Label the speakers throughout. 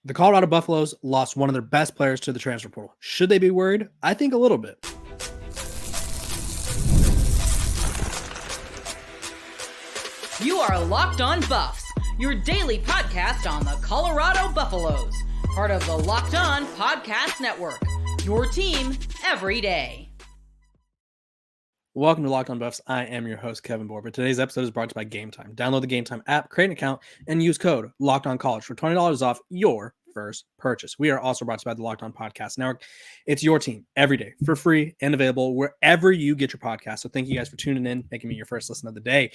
Speaker 1: The Colorado Buffaloes lost one of their best players to the transfer portal. Should they be worried? I think a little bit.
Speaker 2: You are Locked On Buffs, your daily podcast on the Colorado Buffaloes, part of the Locked On Podcast Network, your team every day.
Speaker 1: Welcome to Locked On Buffs. I am your host, Kevin Borber. Today's episode is brought to you by Gametime. Download the Gametime app, create an account, and use code LOCKEDONCollege for $20 off your first purchase. We are also brought to you by the Locked On Podcast Network. It's your team every day for free and available wherever you get your podcast. So thank you guys for tuning in, making me your first listen of the day.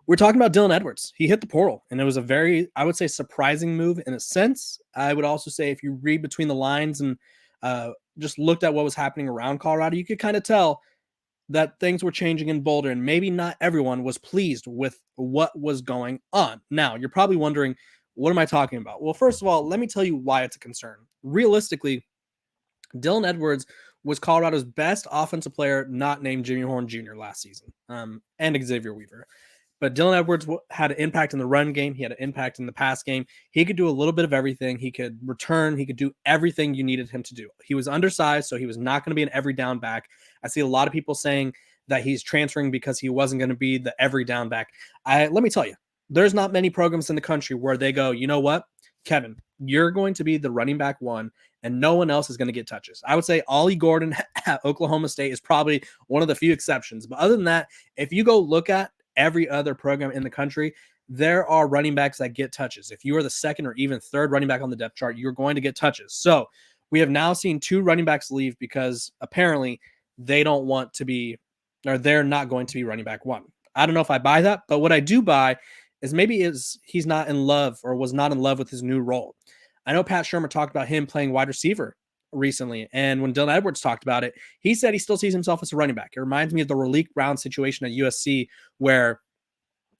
Speaker 1: We're talking about Dylan Edwards. He hit the portal, and it was a very, I would say, surprising move in a sense. I would also say if you read between the lines and just looked at what was happening around Colorado, you could kind of tell that things were changing in Boulder, and maybe not everyone was pleased with what was going on. Now, you're probably wondering, what am I talking about? Well, first of all, let me tell you why it's a concern. Realistically, Dylan Edwards was Colorado's best offensive player, not named Jimmy Horn Jr. last season, and Xavier Weaver. But Dylan Edwards had an impact in the run game. He had an impact in the pass game. He could do a little bit of everything. He could return. He could do everything you needed him to do. He was undersized, so he was not going to be an every down back. I see a lot of people saying that he's transferring because he wasn't going to be the every down back. Let me tell you, there's not many programs in the country where they go, you know what, Kevin, you're going to be the running back one, and no one else is going to get touches. I would say Ollie Gordon at Oklahoma State is probably one of the few exceptions. But other than that, if you go look at every other program in the country, there are running backs that get touches. If you are the second or even third running back on the depth chart, you're going to get touches. So we have now seen two running backs leave because apparently they don't want to be, or they're not going to be running back one. I don't know if I buy that, but what I do buy is maybe he's not in love or was not in love with his new role. I know Pat Shermer talked about him playing wide receiver recently, and when Dylan Edwards talked about it, he said he still sees himself as a running back. It reminds me of the Raleek Brown situation at USC, where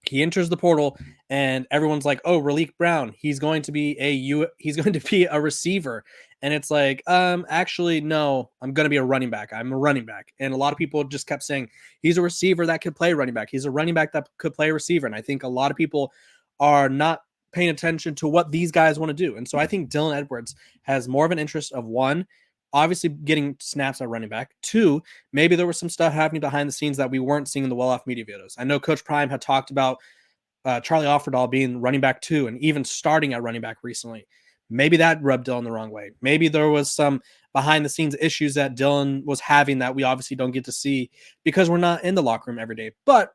Speaker 1: he enters the portal and everyone's like, "Oh, Raleek Brown, he's going to be a receiver," and it's like, actually, no, I'm going to be a running back. I'm a running back, and a lot of people just kept saying he's a receiver that could play running back. He's a running back that could play receiver, and I think a lot of people are not paying attention to what these guys want to do. And so I think Dylan Edwards has more of an interest of, one, obviously getting snaps at running back. Two, maybe there was some stuff happening behind the scenes that we weren't seeing in the well-off media videos. I know Coach Prime had talked about Charlie Offerdahl being running back 2 and even starting at running back recently. Maybe that rubbed Dylan the wrong way. Maybe there was some behind the scenes issues that Dylan was having that we obviously don't get to see because we're not in the locker room every day. But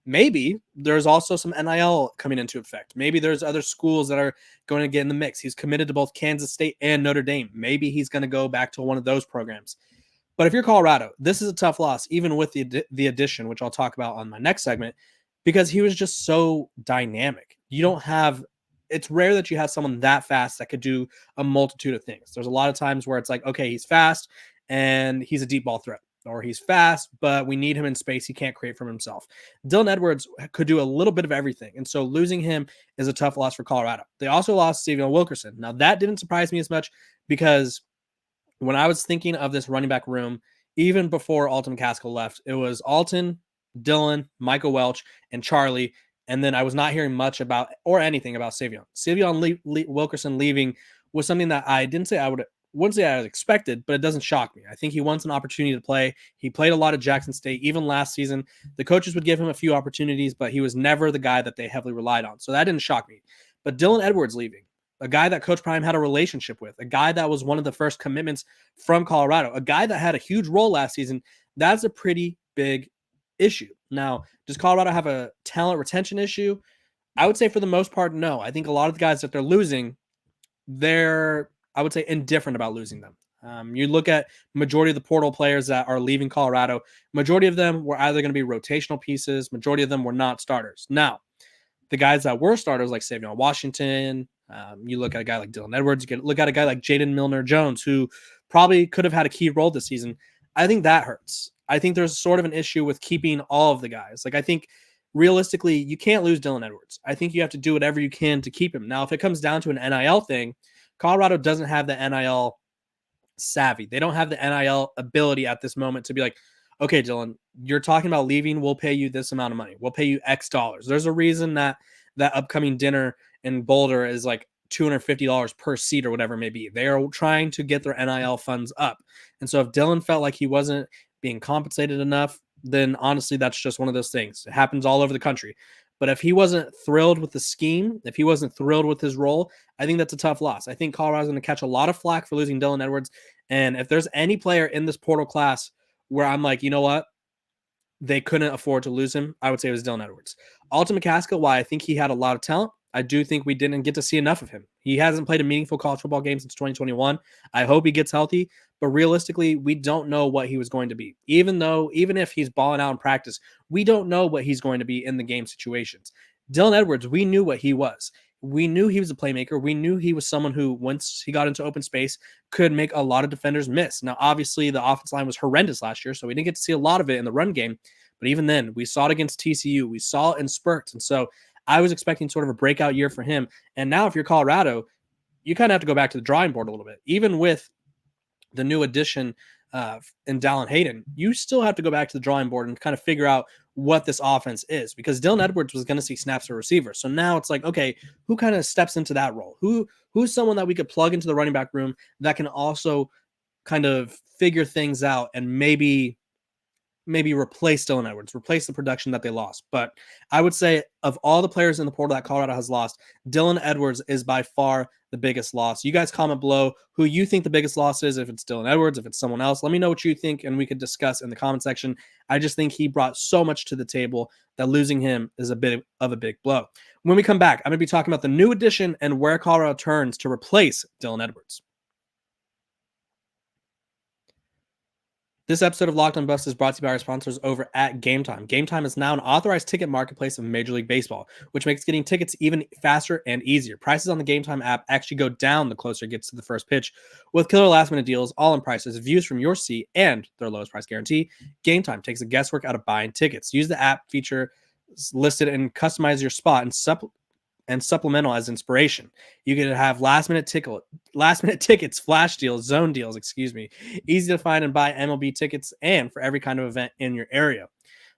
Speaker 1: maybe there's also some NIL coming into effect. Maybe there's other schools that are going to get in the mix. He's committed to both Kansas State and Notre Dame. Maybe he's going to go back to one of those programs. But if you're Colorado, this is a tough loss, even with the addition, which I'll talk about on my next segment, because he was just so dynamic. It's rare that you have someone that fast that could do a multitude of things. There's a lot of times where it's like, okay, he's fast and he's a deep ball threat. Or he's fast, but we need him in space. He can't create from himself. Dylan Edwards could do a little bit of everything. And so losing him is a tough loss for Colorado. They also lost Savion Wilkerson. Now, that didn't surprise me as much because when I was thinking of this running back room, even before Alton McCaskill left, it was Alton, Dylan, Michael Welch, and Charlie. And then I was not hearing much about or anything about Savion. Savion Wilkerson leaving was something that I wouldn't say I was expected, but it doesn't shock me. I think he wants an opportunity to play. He played a lot at Jackson State. Even last season, the coaches would give him a few opportunities, but he was never the guy that they heavily relied on. So that didn't shock me. But Dylan Edwards leaving, a guy that Coach Prime had a relationship with, a guy that was one of the first commitments from Colorado, a guy that had a huge role last season, that's a pretty big issue. Now, does Colorado have a talent retention issue? I would say for the most part, no. I think a lot of the guys that they're losing, I would say indifferent about losing them. You look at majority of the portal players that are leaving Colorado, majority of them were either going to be rotational pieces, majority of them were not starters. Now, the guys that were starters like Savion Washington, you look at a guy like Dylan Edwards, you look at a guy like Jaden Milner-Jones, who probably could have had a key role this season. I think that hurts. I think there's sort of an issue with keeping all of the guys. Like, I think realistically, you can't lose Dylan Edwards. I think you have to do whatever you can to keep him. Now, if it comes down to an NIL thing, Colorado doesn't have the NIL savvy. They don't have the NIL ability at this moment to be like, okay, Dylan, you're talking about leaving. We'll pay you this amount of money. We'll pay you X dollars. There's a reason that upcoming dinner in Boulder is like $250 per seat or whatever it may be. They are trying to get their NIL funds up. And so if Dylan felt like he wasn't being compensated enough, then honestly, that's just one of those things. It happens all over the country. But if he wasn't thrilled with the scheme, if he wasn't thrilled with his role, I think that's a tough loss. I think Colorado's going to catch a lot of flack for losing Dylan Edwards. And if there's any player in this portal class where I'm like, you know what? They couldn't afford to lose him, I would say it was Dylan Edwards. Alton McCaskill, while I think he had a lot of talent, I do think we didn't get to see enough of him. He hasn't played a meaningful college football game since 2021. I hope he gets healthy, but realistically, we don't know what he was going to be. Even if he's balling out in practice, we don't know what he's going to be in the game situations. Dylan Edwards, we knew what he was. We knew he was a playmaker. We knew he was someone who, once he got into open space, could make a lot of defenders miss. Now, obviously, the offensive line was horrendous last year, so we didn't get to see a lot of it in the run game. But even then, we saw it against TCU. We saw it in spurts. And so I was expecting sort of a breakout year for him. And now if you're Colorado, you kind of have to go back to the drawing board a little bit. Even with the new addition in Dallin Hayden, you still have to go back to the drawing board and kind of figure out what this offense is, because Dylan Edwards was going to see snaps for receiver. So now it's like, okay, who kind of steps into that role? Who's someone that we could plug into the running back room that can also kind of figure things out and maybe replace Dylan Edwards, replace the production that they lost. But I would say of all the players in the portal that Colorado has lost, Dylan Edwards is by far the biggest loss. You guys comment below who you think the biggest loss is, if it's Dylan Edwards, if it's someone else. Let me know what you think, and we could discuss in the comment section. I just think he brought so much to the table that losing him is a bit of a big blow. When we come back, I'm going to be talking about the new addition and where Colorado turns to replace Dylan Edwards. This episode of Locked on Buffs is brought to you by our sponsors over at Gametime. Gametime is now an authorized ticket marketplace of Major League Baseball, which makes getting tickets even faster and easier. Prices on the Gametime app actually go down the closer it gets to the first pitch, with killer last-minute deals, all-in prices, views from your seat, and their lowest price guarantee. Gametime takes the guesswork out of buying tickets. Use the app feature listed and customize your spot and supplemental as inspiration. You can have last minute tickets, flash deals, zone deals, easy to find and buy MLB tickets, and for every kind of event in your area.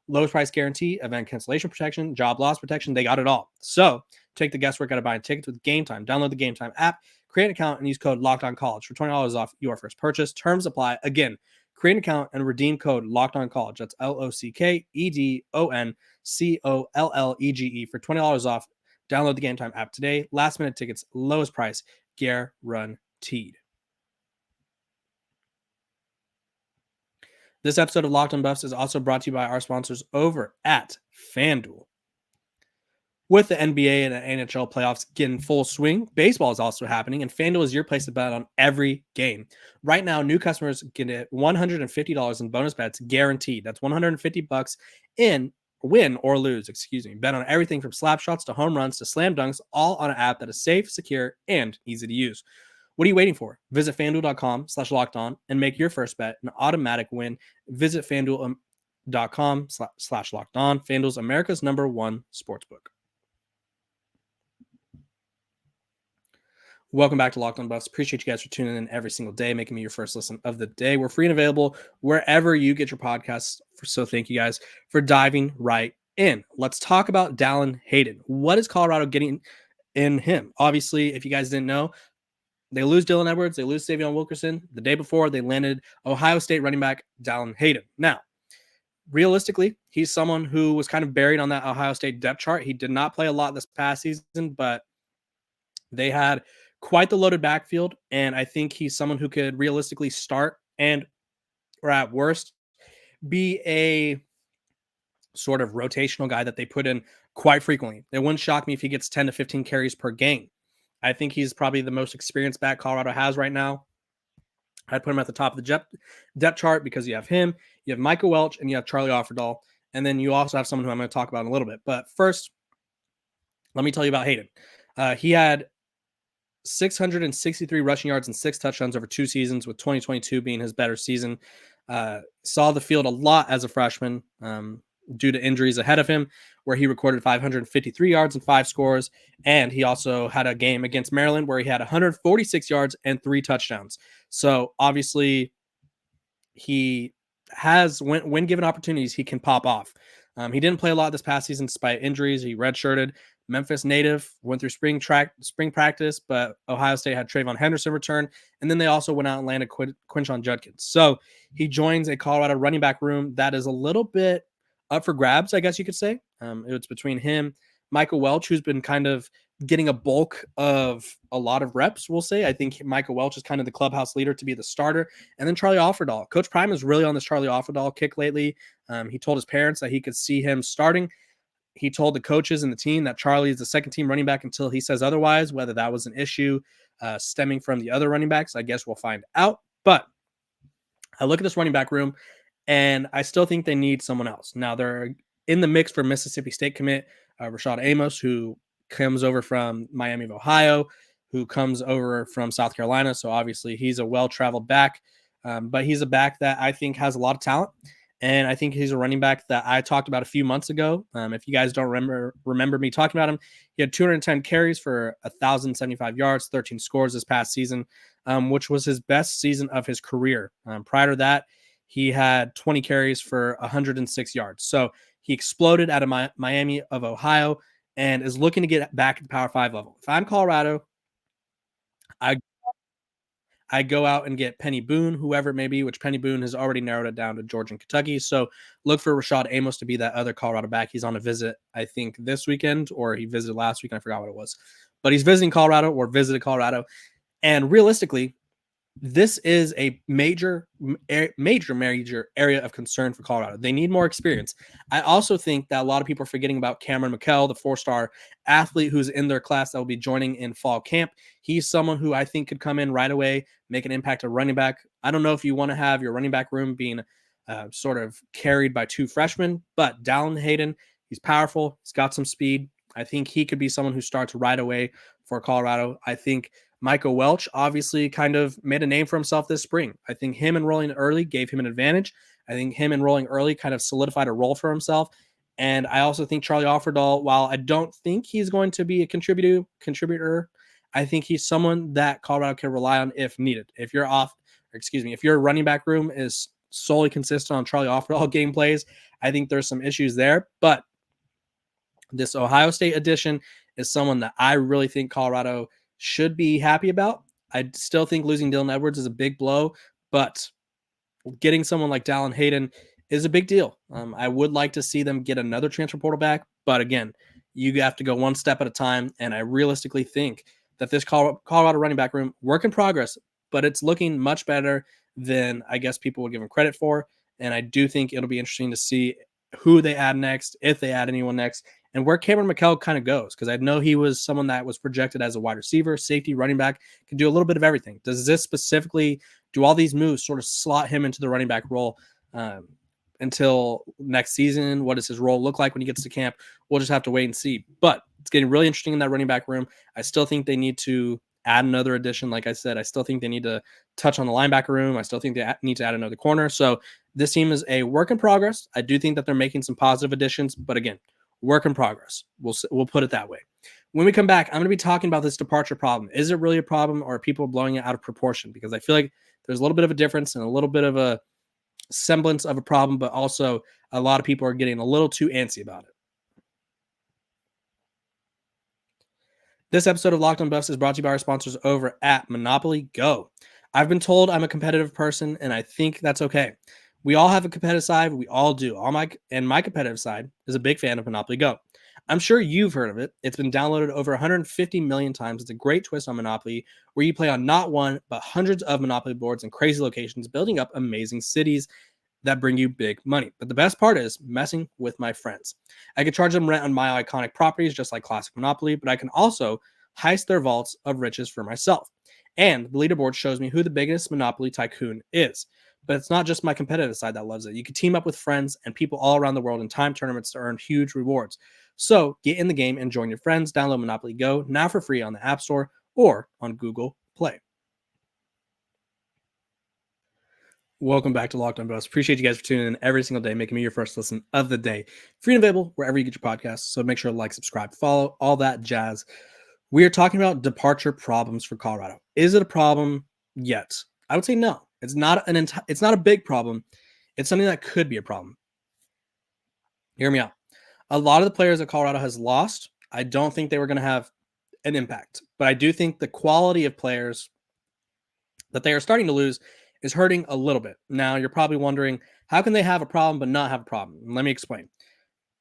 Speaker 1: Lowest price guarantee, event cancellation protection, job loss protection, they got it all. So take the guesswork out of buying tickets with Gametime. Download the Gametime app, create an account, and use code LOCKEDONCollege for $20 off your first purchase. Terms apply. Again, create an account and redeem code LOCKEDONCollege. That's LOCKEDONCOLLEGE for $20 off. Download the Gametime app today. Last minute tickets, lowest price, guaranteed. This episode of Locked on Buffs is also brought to you by our sponsors over at FanDuel. With the NBA and the NHL playoffs getting full swing, baseball is also happening, and FanDuel is your place to bet on every game. Right now, new customers get $150 in bonus bets guaranteed. That's $150 in win or lose, Bet on everything from slap shots to home runs to slam dunks, all on an app that is safe, secure, and easy to use. What are you waiting for? Visit FanDuel.com/lockedon and make your first bet an automatic win. Visit FanDuel.com/lockedon. FanDuel's America's #1 sportsbook. Welcome back to Locked on Buffs. Appreciate you guys for tuning in every single day, making me your first listen of the day. We're free and available wherever you get your podcasts. So thank you guys for diving right in. Let's talk about Dallin Hayden. What is Colorado getting in him? Obviously, if you guys didn't know, they lose Dylan Edwards. They lose Savion Wilkerson. The day before, they landed Ohio State running back Dallin Hayden. Now, realistically, he's someone who was kind of buried on that Ohio State depth chart. He did not play a lot this past season, but they had quite the loaded backfield, and I think he's someone who could realistically start or at worst, be a sort of rotational guy that they put in quite frequently. It wouldn't shock me if he gets 10 to 15 carries per game. I think he's probably the most experienced back Colorado has right now. I'd put him at the top of the depth chart because you have him, you have Michael Welch, and you have Charlie Offerdahl, and then you also have someone who I'm going to talk about in a little bit. But first, let me tell you about Hayden. He had 663 rushing yards and 6 touchdowns over 2 seasons, with 2022 being his better season. Saw the field a lot as a freshman due to injuries ahead of him, where he recorded 553 yards and 5 scores. And he also had a game against Maryland where he had 146 yards and 3 touchdowns. So obviously he has, when given opportunities, he can pop off. He didn't play a lot this past season despite injuries. He redshirted, Memphis native, went through spring practice, but Ohio State had Trayvon Henderson return, and then they also went out and landed Quinshon Judkins. So he joins a Colorado running back room that is a little bit up for grabs, I guess you could say. It's between him, Michael Welch, who's been kind of getting a bulk of a lot of reps, we'll say. I think Michael Welch is kind of the clubhouse leader to be the starter. And then Charlie Offerdahl. Coach Prime is really on this Charlie Offerdahl kick lately. He told his parents that he could see him starting. He told the coaches and the team that Charlie is the second team running back until he says otherwise. Whether that was an issue stemming from the other running backs, I guess we'll find out. But I look at this running back room, and I still think they need someone else. Now, they're in the mix for Mississippi State commit Rashad Amos, who comes over from Miami of Ohio, who comes over from South Carolina. So obviously he's a well-traveled back, but he's a back that I think has a lot of talent. And I think he's a running back that I talked about a few months ago. If you guys don't remember me talking about him, he had 210 carries for 1,075 yards, 13 scores this past season, which was his best season of his career. Prior to that, he had 20 carries for 106 yards. So he exploded out of Miami of Ohio and is looking to get back at the Power 5 level. If I'm Colorado, I go out and get Penny Boone, whoever it may be, which Penny Boone has already narrowed it down to Georgia and Kentucky. So look for Rashad Amos to be that other Colorado back. He's on a visit, I think, this weekend, or he visited last week. I forgot what it was. But he's visiting Colorado or visited Colorado. And realistically, this is a major area of concern for Colorado. They need more experience. I also think that a lot of people are forgetting about Cameron McKell, the 4-star athlete who's in their class that will be joining in fall camp. He's someone who I think could come in right away, make an impact at running back. I don't know if you want to have your running back room being sort of carried by 2 freshmen, but Dallin Hayden, he's powerful. He's got some speed. I think he could be someone who starts right away for Colorado. I think Michael Welch obviously kind of made a name for himself this spring. I think him enrolling early gave him an advantage. I think him enrolling early kind of solidified a role for himself. And I also think Charlie Offerdahl, while I don't think he's going to be a contributor, I think he's someone that Colorado can rely on if needed. If your running back room is solely consistent on Charlie Offerdahl game plays, I think there's some issues there. But this Ohio State addition is someone that I really think Colorado should be happy about. I still think losing Dylan Edwards is a big blow, but getting someone like Dallin Hayden is a big deal. I would like to see them get another transfer portal back, but again, you have to go one step at a time, and I realistically think that this Colorado running back room, work in progress, but it's looking much better than I guess people would give them credit for, and I do think it'll be interesting to see who they add next, if they add anyone next, and where Cameron McKell kind of goes, because I know he was someone that was projected as a wide receiver, safety, running back, can do a little bit of everything. Does this specifically, do all these moves sort of slot him into the running back role until next season? What does his role look like when he gets to camp? We'll just have to wait and see. But it's getting really interesting in that running back room. I still think they need to add another addition. Like I said, I still think they need to touch on the linebacker room. I still think they need to add another corner. So this team is a work in progress. I do think that they're making some positive additions, but again, work in progress. We'll put it that way. When we come back, I'm going to be talking about this departure problem. Is it really a problem, or are people blowing it out of proportion? Because I feel like there's a little bit of a difference and a little bit of a semblance of a problem, but also a lot of people are getting a little too antsy about it. This episode of Locked on Buffs is brought to you by our sponsors over at Monopoly Go. I've been told I'm a competitive person, and I think that's okay. We all have a competitive side. We all do. My competitive side is a big fan of Monopoly Go. I'm sure you've heard of it. It's been downloaded over 150 million times. It's a great twist on Monopoly where you play on not one, but hundreds of Monopoly boards in crazy locations, building up amazing cities that bring you big money. But the best part is messing with my friends. I can charge them rent on my iconic properties, just like classic Monopoly, but I can also heist their vaults of riches for myself. And the leaderboard shows me who the biggest Monopoly tycoon is. But it's not just my competitive side that loves it. You can team up with friends and people all around the world in time tournaments to earn huge rewards. So get in the game and join your friends. Download Monopoly Go now for free on the App Store or on Google Play. Welcome back to Locked on Buffs. Appreciate you guys for tuning in every single day, making me your first listen of the day. Free and available wherever you get your podcasts. So make sure to like, subscribe, follow, all that jazz. We are talking about departure problems for Colorado. Is it a problem yet? I would say no. It's not a big problem. It's something that could be a problem. Hear me out. A lot of the players that Colorado has lost, I don't think they were going to have an impact. But I do think the quality of players that they are starting to lose is hurting a little bit. Now, you're probably wondering, how can they have a problem but not have a problem? Let me explain.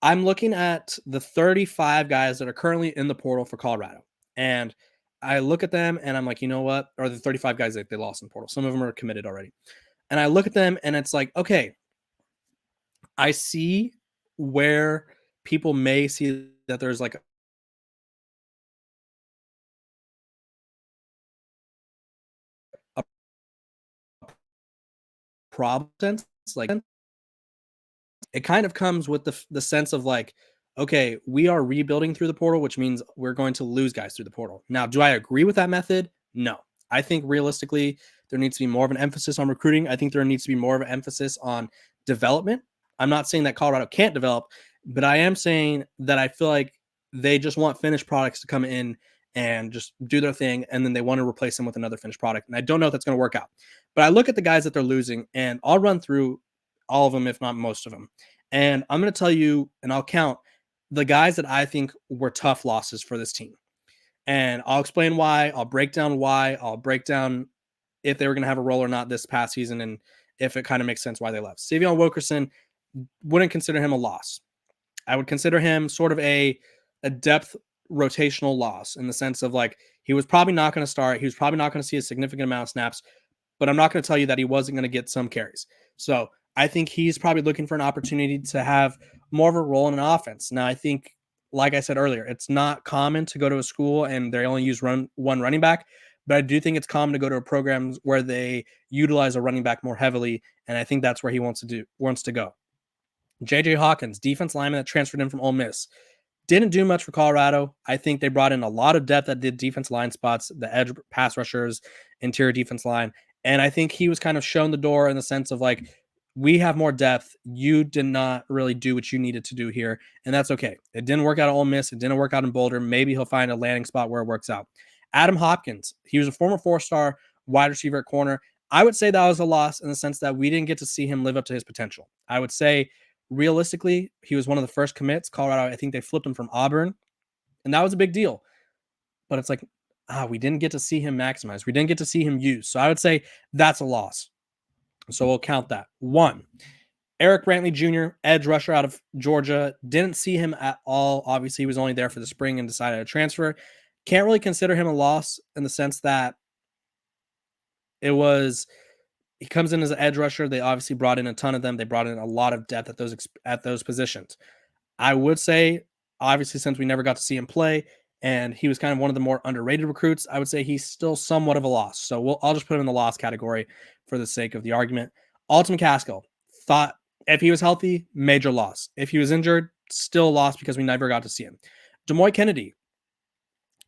Speaker 1: I'm looking at the 35 guys that are currently in the portal for Colorado. And I look at them and I'm like, you know what? Or the 35 guys that they lost in the portal. Some of them are committed already. And I look at them and it's like, okay, I see where people may see that there's like a problem sense. Like it kind of comes with the sense of like, okay, we are rebuilding through the portal, which means we're going to lose guys through the portal. Now, do I agree with that method? No. I think realistically, there needs to be more of an emphasis on recruiting. I think there needs to be more of an emphasis on development. I'm not saying that Colorado can't develop, but I am saying that I feel like they just want finished products to come in and just do their thing, and then they want to replace them with another finished product. And I don't know if that's going to work out. But I look at the guys that they're losing, and I'll run through all of them, if not most of them. And I'm going to tell you, and I'll count the guys that I think were tough losses for this team. And I'll explain why. I'll break down why. I'll break down if they were going to have a role or not this past season, and if it kind of makes sense why they left. Savion Wilkerson, wouldn't consider him a loss. I would consider him sort of a depth rotational loss in the sense of like he was probably not going to start. He was probably not going to see a significant amount of snaps, but I'm not going to tell you that he wasn't going to get some carries. So I think he's probably looking for an opportunity to have more of a role in an offense. Now, I think, like I said earlier, it's not common to go to a school and they only use one running back, but I do think it's common to go to a program where they utilize a running back more heavily, and I think that's where he wants to go. J.J. Hawkins, defense lineman that transferred in from Ole Miss. Didn't do much for Colorado. I think they brought in a lot of depth at the defense line spots, the edge pass rushers, interior defense line. And I think he was kind of shown the door in the sense of like, we have more depth. You did not really do what you needed to do here. And that's okay. It didn't work out at Ole Miss. It didn't work out in Boulder. Maybe he'll find a landing spot where it works out. Adam Hopkins, he was a former 4-star wide receiver at corner. I would say that was a loss in the sense that we didn't get to see him live up to his potential. I would say realistically, he was one of the first commits. Colorado, I think they flipped him from Auburn, and that was a big deal. But it's like, we didn't get to see him maximize. We didn't get to see him use. So I would say that's a loss. So we'll count that. 1, Eric Brantley Jr., edge rusher out of Georgia. Didn't see him at all. Obviously, he was only there for the spring and decided to transfer. Can't really consider him a loss in the sense that he comes in as an edge rusher. They obviously brought in a ton of them. They brought in a lot of depth at those positions. I would say, obviously, since we never got to see him play, and he was kind of one of the more underrated recruits, I would say he's still somewhat of a loss. So I'll just put him in the loss category for the sake of the argument. Alton McCaskill, thought if he was healthy, major loss. If he was injured, still a loss because we never got to see him. Demoy Kennedy,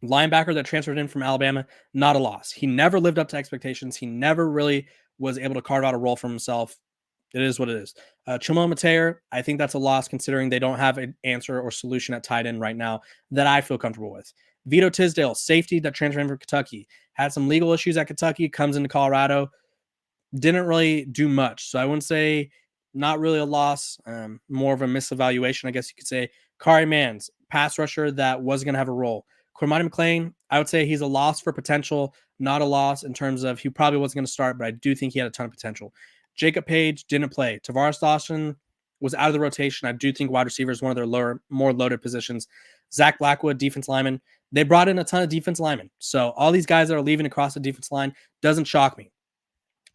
Speaker 1: linebacker that transferred in from Alabama, not a loss. He never lived up to expectations. He never really was able to carve out a role for himself. It is what it is. Chimon Mateer, I think that's a loss considering they don't have an answer or solution at tight end right now that I feel comfortable with. Vito Tisdale, safety that transferred in from Kentucky, had some legal issues at Kentucky, comes into Colorado, didn't really do much. So I wouldn't say not really a loss, more of a misevaluation, I guess you could say. Kari Mans, pass rusher that wasn't going to have a role. Cormani McClain, I would say he's a loss for potential, not a loss in terms of he probably wasn't going to start, but I do think he had a ton of potential. Jacob Page didn't play. Tavares Dawson was out of the rotation. I do think wide receiver is one of their more loaded positions. Zach Blackwood, defense lineman. They brought in a ton of defense linemen. So all these guys that are leaving across the defense line doesn't shock me.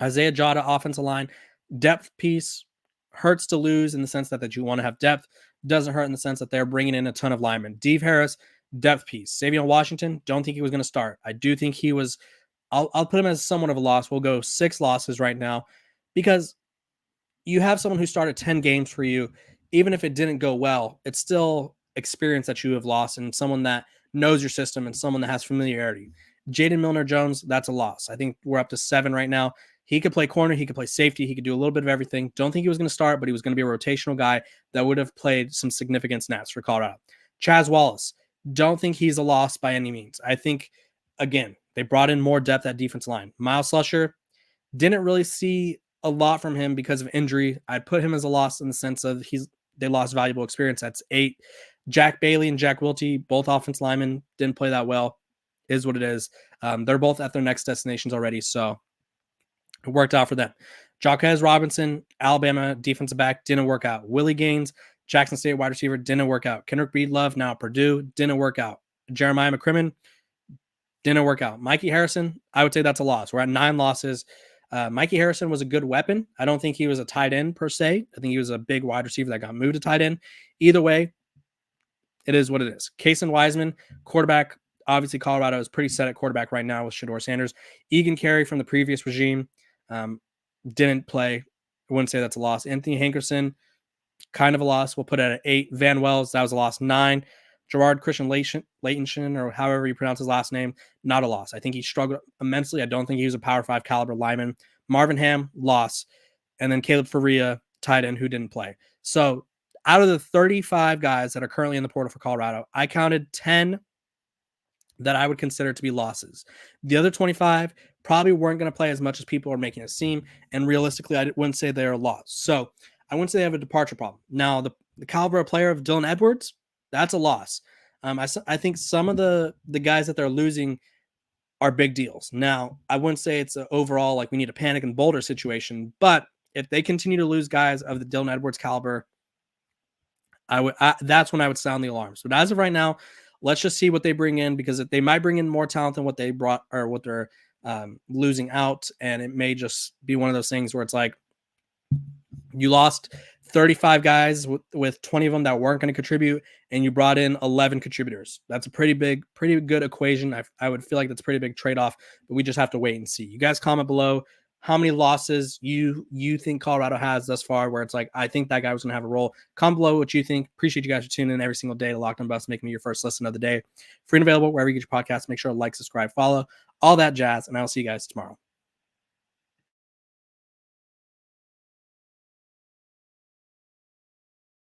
Speaker 1: Isaiah Jada, offensive line, depth piece, hurts to lose in the sense that you want to have depth. Doesn't hurt in the sense that they're bringing in a ton of linemen. Dave Harris, depth piece. Savion Washington, don't think he was going to start. I do think he was. I'll put him as somewhat of a loss. We'll go 6 losses right now because you have someone who started 10 games for you. Even if it didn't go well, it's still experience that you have lost and someone that knows your system and someone that has familiarity. Jaden Milner-Jones, that's a loss. I think we're up to 7 right now. He could play corner. He could play safety. He could do a little bit of everything. Don't think he was going to start, but he was going to be a rotational guy that would have played some significant snaps for Colorado. Chaz Wallace, don't think he's a loss by any means. I think, again, they brought in more depth at defense line. Miles Slusher, didn't really see a lot from him because of injury. I'd put him as a loss in the sense of they lost valuable experience. That's 8. Jack Bailey and Jack Wiltie, both offense linemen, didn't play that well. Is what it is. They're both at their next destinations already, so it worked out for them. Jaquez Robinson, Alabama defensive back, didn't work out. Willie Gaines, Jackson State wide receiver, didn't work out. Kendrick Breedlove, now Purdue, didn't work out. Jeremiah McCrimmon, didn't work out. Mikey Harrison, I would say that's a loss. We're at 9 losses. Mikey Harrison was a good weapon. I don't think he was a tight end per se. I think he was a big wide receiver that got moved to tight end. Either way, it is what it is. Kason Wiseman, quarterback. Obviously, Colorado is pretty set at quarterback right now with Shedeur Sanders. Egan Carey from the previous regime didn't play. I wouldn't say that's a loss. Anthony Hankerson, kind of a loss. We'll put it at 8. Van Wells, that was a loss. 9. Gerard Christian Layton, or however you pronounce his last name, not a loss. I think he struggled immensely. I don't think he was a Power 5 caliber lineman. Marvin Ham, loss. And then Caleb Faria, tight end, who didn't play. So out of the 35 guys that are currently in the portal for Colorado, I counted 10 that I would consider to be losses. The other 25 probably weren't going to play as much as people are making it seem. And realistically, I wouldn't say they're a loss. So I wouldn't say they have a departure problem. Now, the caliber of player of Dylan Edwards, that's a loss. I think some of the guys that they're losing are big deals. Now, I wouldn't say it's an overall like we need a panic and Boulder situation, but if they continue to lose guys of the Dylan Edwards caliber, that's when I would sound the alarms. But as of right now, let's just see what they bring in, because they might bring in more talent than what they brought or what they're losing out, and it may just be one of those things where it's like you lost 35 guys with 20 of them that weren't going to contribute, and you brought in 11 contributors. That's a pretty good equation. I would feel like that's a pretty big trade-off, but we just have to wait and see. You guys comment below how many losses you think Colorado has thus far, where it's like, I think that guy was going to have a role. Comment below what you think. Appreciate you guys for tuning in every single day to Locked On Buffs, making me your first listen of the day. Free and available wherever you get your podcasts. Make sure to like, subscribe, follow, all that jazz, and I'll see you guys tomorrow.